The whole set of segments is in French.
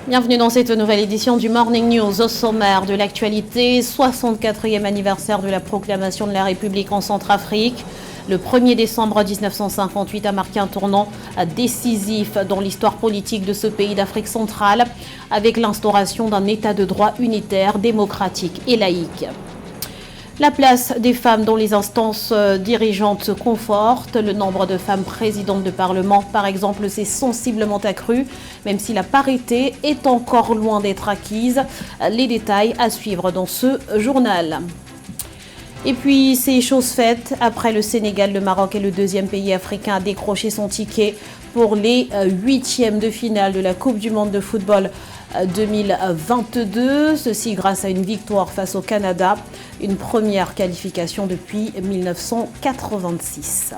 Bienvenue dans cette nouvelle édition du Morning News. Au sommaire de l'actualité, 64e anniversaire de la proclamation de la République en Centrafrique. Le 1er décembre 1958 a marqué un tournant décisif dans l'histoire politique de ce pays d'Afrique centrale avec l'instauration d'un état de droit unitaire, démocratique et laïque. La place des femmes dans les instances dirigeantes se conforte. Le nombre de femmes présidentes de Parlement, par exemple, s'est sensiblement accru, même si la parité est encore loin d'être acquise. Les détails à suivre dans ce journal. Et puis, c'est chose faite. Après le Sénégal, le Maroc est le deuxième pays africain à décrocher son ticket pour les huitièmes de finale de la Coupe du Monde de football 2022. Ceci grâce à une victoire face au Canada, une première qualification depuis 1986.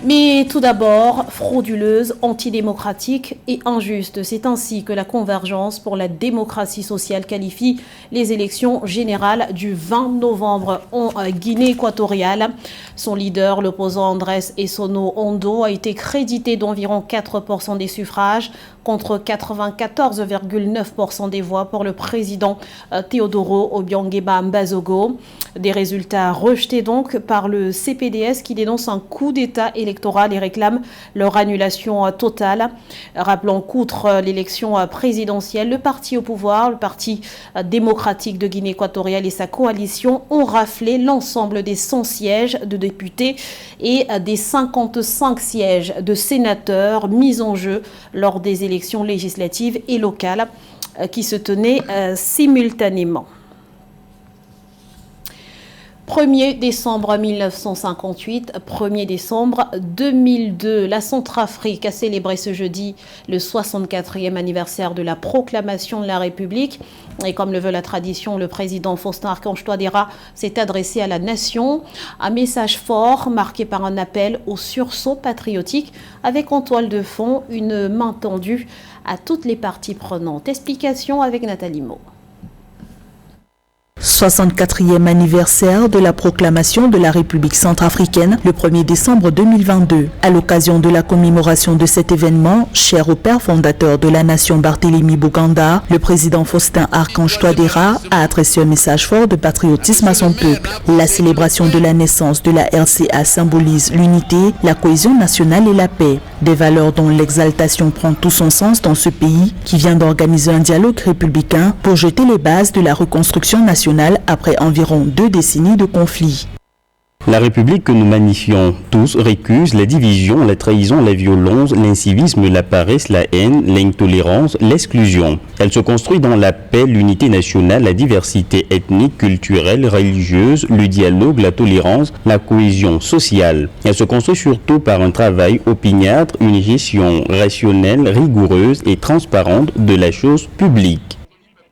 Mais tout d'abord, frauduleuse, antidémocratique et injuste. C'est ainsi que la Convergence pour la démocratie sociale qualifie les élections générales du 20 novembre en Guinée équatoriale. Son leader, l'opposant Andrés Essono Ondo, a été crédité d'environ 4% des suffrages contre 94,9% des voix pour le président Teodoro Obiang-Nguema Mbazogo. Des résultats rejetés donc par le CPDS qui dénonce un coup d'État électoral et réclame leur annulation totale. Rappelons qu'outre l'élection présidentielle, le parti au pouvoir, le Parti démocratique de Guinée équatoriale et sa coalition ont raflé l'ensemble des 100 sièges de députés et des 55 sièges de sénateurs mis en jeu lors des élections législatives et locales qui se tenaient simultanément. 1er décembre 1958, 1er décembre 2002, la Centrafrique a célébré ce jeudi le 64e anniversaire de la proclamation de la République. Et comme le veut la tradition, le président Faustin Archange Touadéra s'est adressé à la nation. Un message fort marqué par un appel au sursaut patriotique avec en toile de fond une main tendue à toutes les parties prenantes. Explication avec Nathalie Mo. 64e anniversaire de la proclamation de la République centrafricaine le 1er décembre 2022. À l'occasion de la commémoration de cet événement, cher au père fondateur de la nation Barthélemy Boganda, le président Faustin Archange Touadéra a adressé un message fort de patriotisme à son peuple. La célébration de la naissance de la RCA symbolise l'unité, la cohésion nationale et la paix. Des valeurs dont l'exaltation prend tout son sens dans ce pays qui vient d'organiser un dialogue républicain pour jeter les bases de la reconstruction nationale après environ 2 décennies de conflits. La République que nous magnifions tous récuse la division, la trahison, la violence, l'incivisme, la paresse, la haine, l'intolérance, l'exclusion. Elle se construit dans la paix, l'unité nationale, la diversité ethnique, culturelle, religieuse, le dialogue, la tolérance, la cohésion sociale. Elle se construit surtout par un travail opiniâtre, une gestion rationnelle, rigoureuse et transparente de la chose publique.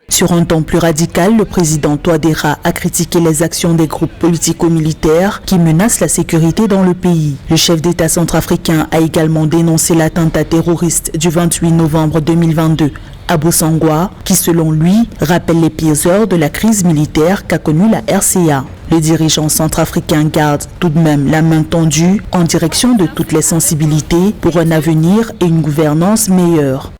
Sur un ton plus radical, le président Touadéra a critiqué les actions des groupes politico-militaires qui menacent la sécurité dans le pays. Le chef d'État centrafricain a également dénoncé l'attentat terroriste du 28 novembre 2022 à Bosangwa, qui selon lui rappelle les pires heures de la crise militaire qu'a connue la RCA. Le dirigeant centrafricain garde tout de même la main tendue en direction de toutes les sensibilités pour un avenir et une gouvernance meilleure.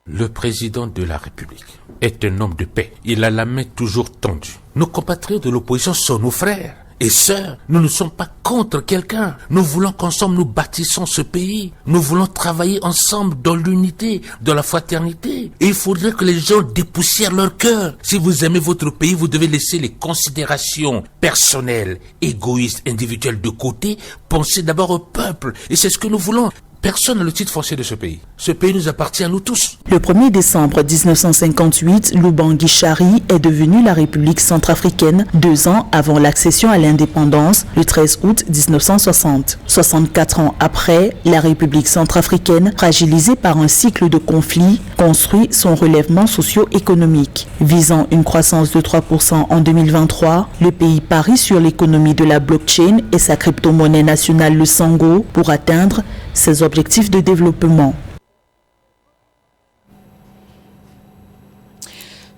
Le président de la République est un homme de paix. Il a la main toujours tendue. Nos compatriotes de l'opposition sont nos frères et sœurs. Nous ne sommes pas contre quelqu'un. Nous voulons qu'ensemble nous bâtissons ce pays. Nous voulons travailler ensemble dans l'unité, dans la fraternité. Et il faudrait que les gens dépoussièrent leur cœur. Si vous aimez votre pays, vous devez laisser les considérations personnelles, égoïstes, individuelles de côté. Pensez d'abord au peuple. Et c'est ce que nous voulons. Personne n'a le titre foncier de ce pays. Ce pays nous appartient à nous tous. Le 1er décembre 1958, Lubangui Chari est devenu la République centrafricaine 2 ans avant l'accession à l'indépendance, le 13 août 1960. 64 ans après, la République centrafricaine, fragilisée par un cycle de conflits, construit son relèvement socio-économique. Visant une croissance de 3% en 2023, le pays parie sur l'économie de la blockchain et sa crypto-monnaie nationale, le Sango, pour atteindre ses objectifs de développement.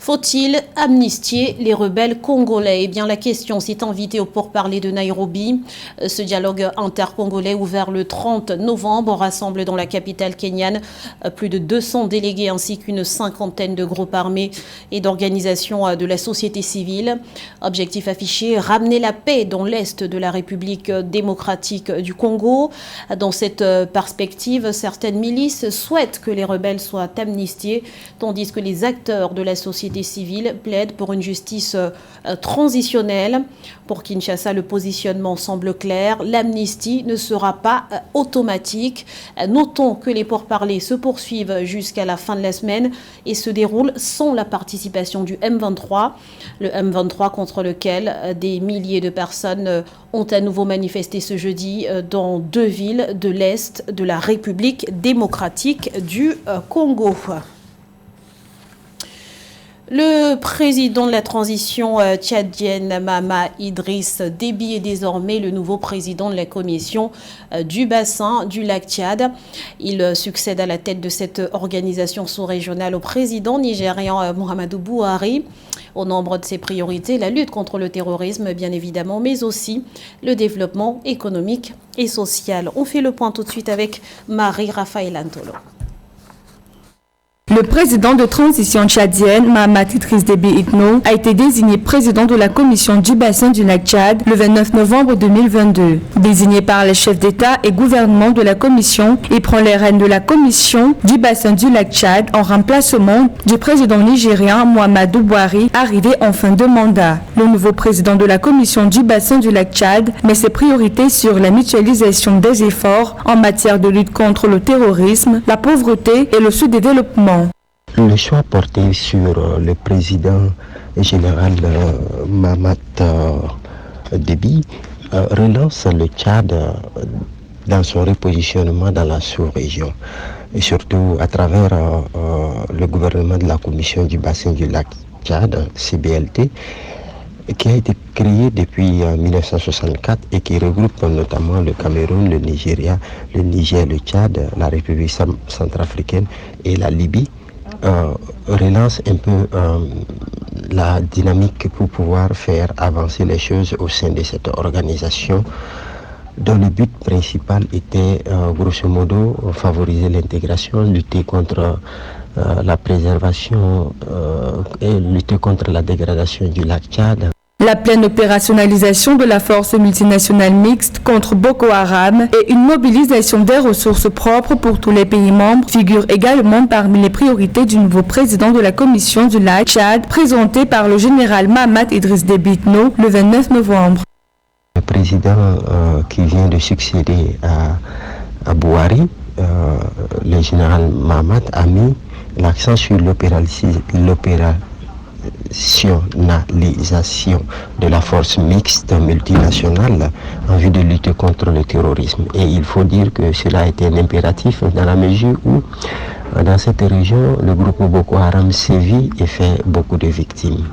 Faut-il amnistier les rebelles congolais? Eh bien, la question s'est invitée au pourparlers de Nairobi. Ce dialogue intercongolais ouvert le 30 novembre rassemble dans la capitale kenyane plus de 200 délégués ainsi qu'une cinquantaine de groupes armés et d'organisations de la société civile. Objectif affiché, ramener la paix dans l'est de la République démocratique du Congo. Dans cette perspective, certaines milices souhaitent que les rebelles soient amnistiés, tandis que les acteurs de la société civile plaident pour une justice transitionnelle. Pour Kinshasa, le positionnement semble clair. L'amnistie ne sera pas automatique. Notons que les pourparlers se poursuivent jusqu'à la fin de la semaine et se déroulent sans la participation du M23. Le M23 contre lequel des milliers de personnes ont à nouveau manifesté ce jeudi dans 2 villes de l'Est de la République démocratique du Congo. Le président de la transition tchadienne, Mahamat Idriss Déby, est désormais le nouveau président de la commission du bassin du lac Tchad. Il succède à la tête de cette organisation sous-régionale au président nigérian Muhammadu Buhari. Au nombre de ses priorités, la lutte contre le terrorisme, bien évidemment, mais aussi le développement économique et social. On fait le point tout de suite avec Marie-Raphaël Antolo. Le président de transition tchadienne, Mahamat Idriss Déby Itno, a été désigné président de la commission du bassin du lac Tchad le 29 novembre 2022. Désigné par les chefs d'État et gouvernement de la commission, il prend les rênes de la commission du bassin du lac Tchad en remplacement du président nigérien Muhammadu Buhari, arrivé en fin de mandat. Le nouveau président de la commission du bassin du lac Tchad met ses priorités sur la mutualisation des efforts en matière de lutte contre le terrorisme, la pauvreté et le sous-développement. Le choix porté sur le président général Mahamat Déby relance le Tchad dans son repositionnement dans la sous-région, et surtout à travers le gouvernement de la commission du bassin du lac Tchad, CBLT, qui a été créé depuis 1964 et qui regroupe notamment le Cameroun, le Nigeria, le Niger, le Tchad, la République centrafricaine et la Libye. Relance un peu la dynamique pour pouvoir faire avancer les choses au sein de cette organisation dont le but principal était grosso modo favoriser l'intégration, lutter contre la préservation et lutter contre la dégradation du lac Tchad. La pleine opérationnalisation de la force multinationale mixte contre Boko Haram et une mobilisation des ressources propres pour tous les pays membres figurent également parmi les priorités du nouveau président de la commission du lac Tchad, présenté par le général Mahamat Idriss Déby Itno le 29 novembre. Le président qui vient de succéder à Buhari, le général Mahamat, a mis l'accent sur l'opérationnalisation de la force mixte multinationale en vue de lutter contre le terrorisme. Et il faut dire que cela a été un impératif dans la mesure où dans cette région, le groupe Boko Haram sévit et fait beaucoup de victimes.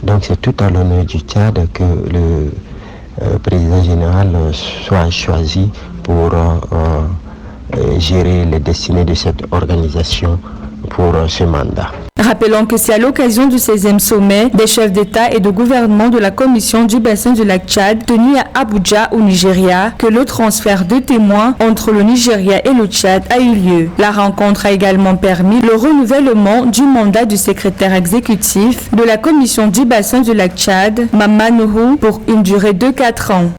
Donc c'est tout à l'honneur du Tchad que le président général soit choisi pour gérer les destinées de cette organisation pour ce mandat. Rappelons que c'est à l'occasion du 16e sommet des chefs d'État et de gouvernement de la commission du bassin du lac Tchad tenu à Abuja au Nigeria que le transfert de témoins entre le Nigeria et le Tchad a eu lieu. La rencontre a également permis le renouvellement du mandat du secrétaire exécutif de la commission du bassin du lac Tchad, Mama Nuhu, pour une durée de 4 ans.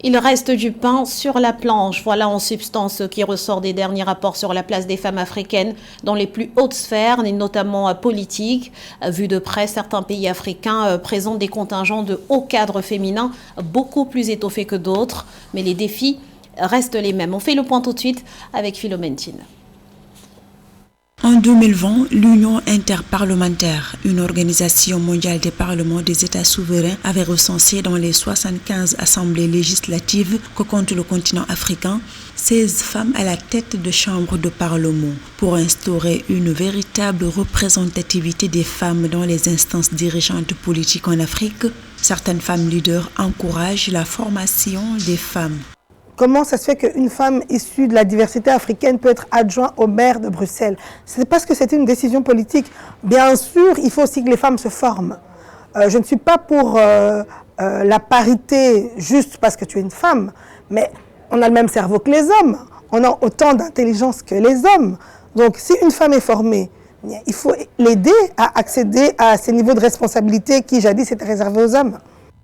Il reste du pain sur la planche. Voilà en substance ce qui ressort des derniers rapports sur la place des femmes africaines dans les plus hautes sphères, et notamment politiques. Vu de près, certains pays africains présentent des contingents de hauts cadres féminins beaucoup plus étoffés que d'autres. Mais les défis restent les mêmes. On fait le point tout de suite avec Philomène Tine. En 2020, l'Union interparlementaire, une organisation mondiale des parlements des États souverains, avait recensé dans les 75 assemblées législatives que compte le continent africain 16 femmes à la tête de chambres de parlement. Pour instaurer une véritable représentativité des femmes dans les instances dirigeantes politiques en Afrique, certaines femmes leaders encouragent la formation des femmes. comment ça se fait qu'une femme issue de la diversité africaine peut être adjointe au maire de Bruxelles? C'est parce que c'est une décision politique. Bien sûr, il faut aussi que les femmes se forment. Je ne suis pas pour la parité juste parce que tu es une femme, mais on a le même cerveau que les hommes. On a autant d'intelligence que les hommes. Donc, si une femme est formée, il faut l'aider à accéder à ces niveaux de responsabilité qui jadis étaient réservés aux hommes.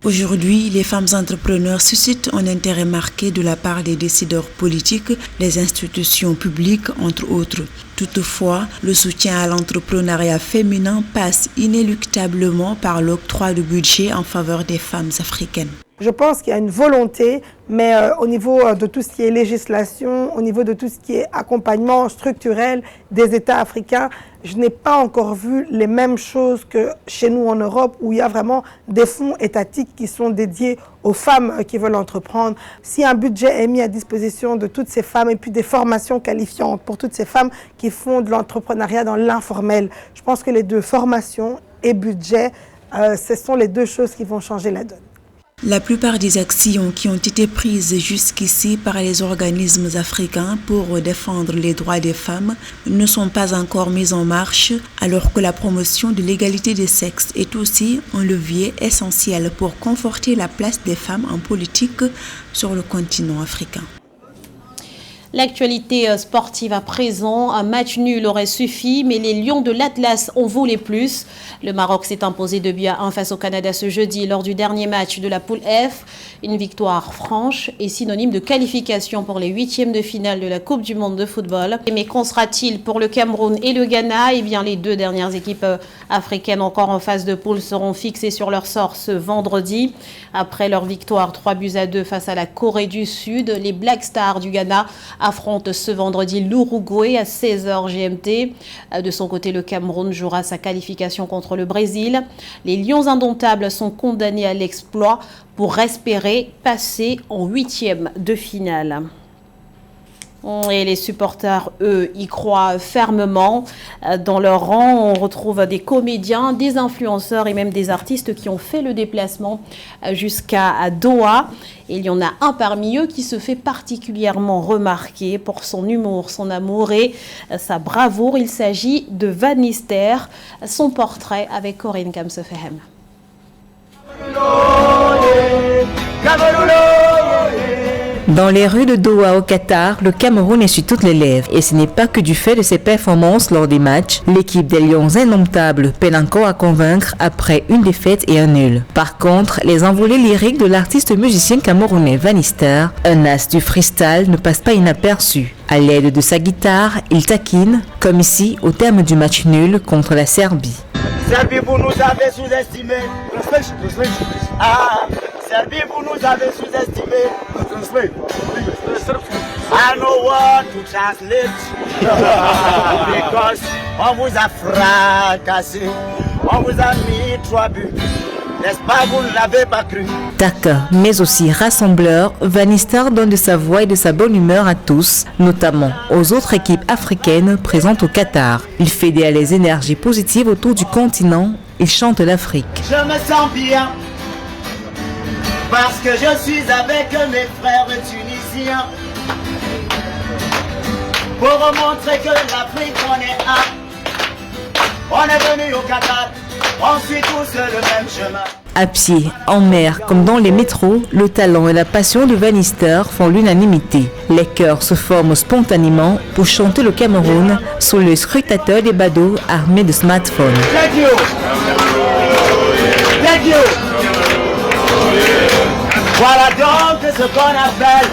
Aujourd'hui, les femmes entrepreneurs suscitent un intérêt marqué de la part des décideurs politiques, des institutions publiques, entre autres. Toutefois, le soutien à l'entrepreneuriat féminin passe inéluctablement par l'octroi de budget en faveur des femmes africaines. Je pense qu'il y a une volonté, mais au niveau de tout ce qui est législation, au niveau de tout ce qui est accompagnement structurel des États africains, je n'ai pas encore vu les mêmes choses que chez nous en Europe, où il y a vraiment des fonds étatiques qui sont dédiés aux femmes qui veulent entreprendre. Si un budget est mis à disposition de toutes ces femmes et puis des formations qualifiantes pour toutes ces femmes qui font de l'entrepreneuriat dans l'informel, je pense que les deux, formation et budget, ce sont les deux choses qui vont changer la donne. La plupart des actions qui ont été prises jusqu'ici par les organismes africains pour défendre les droits des femmes ne sont pas encore mises en marche, alors que la promotion de l'égalité des sexes est aussi un levier essentiel pour conforter la place des femmes en politique sur le continent africain. L'actualité sportive à présent, un match nul aurait suffi, mais les Lions de l'Atlas ont volé plus. Le Maroc s'est imposé 2-1 face au Canada ce jeudi lors du dernier match de la poule F. Une victoire franche et synonyme de qualification pour les 8e de finale de la Coupe du Monde de football. Mais qu'en sera-t-il pour le Cameroun et le Ghana? Eh bien, les deux dernières équipes africaines encore en phase de poule seront fixées sur leur sort ce vendredi. Après leur victoire 3-2 face à la Corée du Sud, les Black Stars du Ghana affronte ce vendredi l'Uruguay à 16h GMT. De son côté, le Cameroun jouera sa qualification contre le Brésil. Les Lions indomptables sont condamnés à l'exploit pour espérer passer en 8e de finale. Et les supporters, eux, y croient fermement. Dans leur rang, on retrouve des comédiens, des influenceurs et même des artistes qui ont fait le déplacement jusqu'à Doha. Et il y en a un parmi eux qui se fait particulièrement remarquer pour son humour, son amour et sa bravoure. Il s'agit de Van Nistelrooy, son portrait avec Corinne Kamsefehem. Dans les rues de Doha au Qatar, le Cameroun essuie toutes les lèvres. Et ce n'est pas que du fait de ses performances lors des matchs. L'équipe des Lions indomptables peine encore à convaincre après une défaite et un nul. Par contre, les envolées lyriques de l'artiste musicien camerounais Van Nistelrooy, un as du freestyle, ne passent pas inaperçus. À l'aide de sa guitare, il taquine, comme ici au terme du match nul contre la Serbie. Serbie, vous nous avez sous-estimés. Ah, Serbie, vous nous avez sous-estimés. I know what to translate. Because on vous a fracassé, on vous a mis 3 buts. N'est-ce pas, vous ne l'avez pas cru? Taquin, mais aussi rassembleur, Van Nistelrooy donne de sa voix et de sa bonne humeur à tous, notamment aux autres équipes africaines présentes au Qatar. Il fédère les énergies positives autour du continent. Il chante l'Afrique. Je me sens bien parce que je suis avec mes frères tunisiens pour montrer que l'Afrique on est un. On est venu au Qatar. On suit tous le même chemin. À pied, en mer, comme dans les métros, le talent et la passion de Van Nistelrooy font l'unanimité. Les chœurs se forment spontanément pour chanter le Cameroun sous le scrutateur des badauds armés de smartphones. Thank you. Thank you. Voilà donc ce qu'on appelle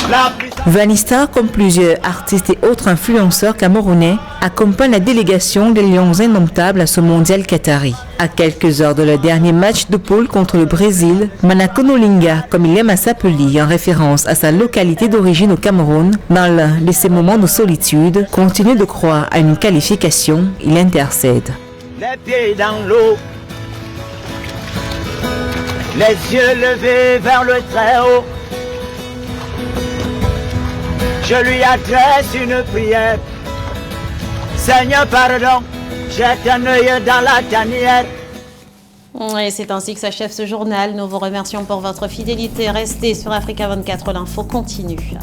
la puissance. Van Nistelrooy, comme plusieurs artistes et autres influenceurs camerounais, accompagne la délégation des Lions indomptables à ce mondial qatari. À quelques heures de leur dernier match de poule contre le Brésil, Manakonolinga, comme il aime à s'appeler en référence à sa localité d'origine au Cameroun, dans l'un de ses moments de solitude, continue de croire à une qualification. Il intercède. Les pieds dans l'eau, les yeux levés vers le Très-Haut. Je lui adresse une prière. Seigneur, pardon, jette un œil dans la tanière. Et c'est ainsi que s'achève ce journal. Nous vous remercions pour votre fidélité. Restez sur Africa 24, l'info continue.